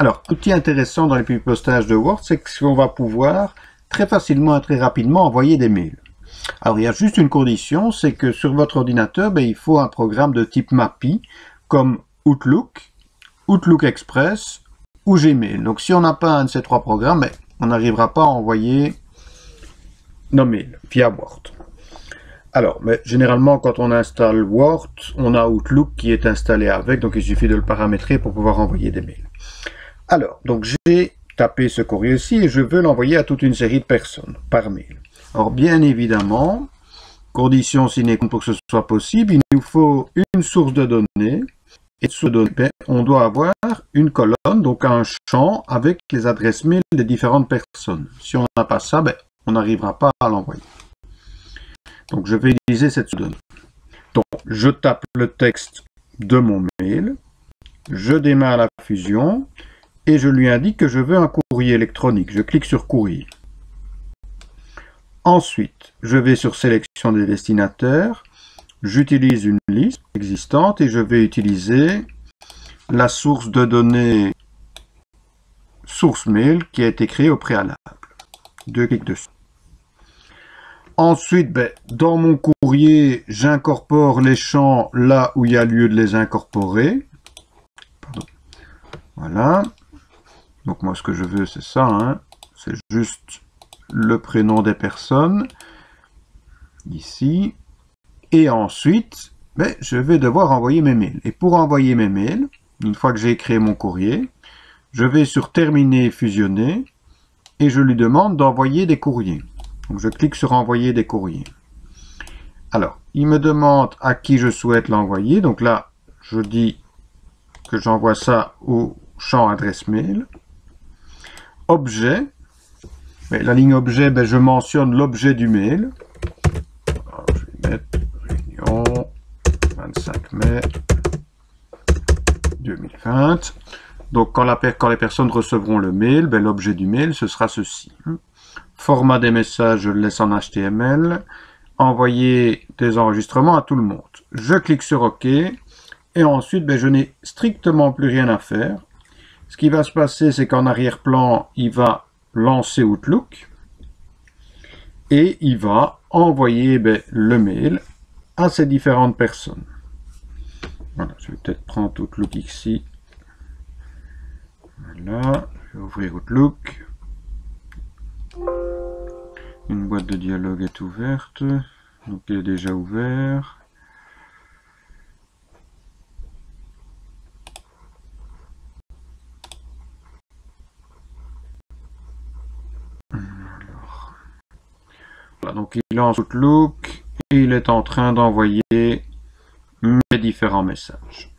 Alors, outil intéressant dans les publipostages de Word, c'est qu'on va pouvoir très facilement et très rapidement envoyer des mails. Alors, il y a juste une condition, c'est que sur votre ordinateur, il faut un programme de type MAPI, comme Outlook, Outlook Express ou Gmail. Donc, si on n'a pas un de ces trois programmes, on n'arrivera pas à envoyer nos mails via Word. Alors, généralement, quand on installe Word, on a Outlook qui est installé avec, donc il suffit de le paramétrer pour pouvoir envoyer des mails. Alors, donc j'ai tapé ce courrier-ci et je veux l'envoyer à toute une série de personnes par mail. Alors, bien évidemment, condition sine qua non pour que ce soit possible, il nous faut une source de données. Et de données, on doit avoir une colonne, donc un champ avec les adresses mail des différentes personnes. Si on n'a pas ça, on n'arrivera pas à l'envoyer. Donc, je vais utiliser cette donnée. Donc, je tape le texte de mon mail, je démarre la fusion et je lui indique que je veux un courrier électronique. Je clique sur courrier. Ensuite, je vais sur sélection des destinataires, j'utilise une liste existante et je vais utiliser la source de données source mail qui a été créée au préalable. Deux clics dessus. Ensuite, dans mon courrier, j'incorpore les champs là où il y a lieu de les incorporer. Pardon. Voilà. Donc moi, ce que je veux, c'est ça. C'est juste le prénom des personnes. Ici. Et ensuite, je vais devoir envoyer mes mails. Et pour envoyer mes mails, une fois que j'ai créé mon courrier, je vais sur Terminer, fusionner. Et je lui demande d'envoyer des courriers. Donc, je clique sur envoyer des courriers. Alors, il me demande à qui je souhaite l'envoyer. Donc là, je dis que j'envoie ça au champ adresse mail. Objet. La ligne objet, je mentionne l'objet du mail. Alors, je vais mettre réunion 25 mai 2020. Donc, quand les personnes recevront le mail, l'objet du mail, ce sera ceci. Format des messages, je le laisse en HTML. Envoyer des enregistrements à tout le monde. Je clique sur OK. Et ensuite, je n'ai strictement plus rien à faire. Ce qui va se passer, c'est qu'en arrière-plan, il va lancer Outlook. Et il va envoyer le mail à ces différentes personnes. Voilà, je vais peut-être prendre Outlook ici. Voilà, je vais ouvrir Outlook. Une boîte de dialogue est ouverte, donc il est déjà ouvert. Alors, voilà, donc il lance Outlook et il est en train d'envoyer mes différents messages.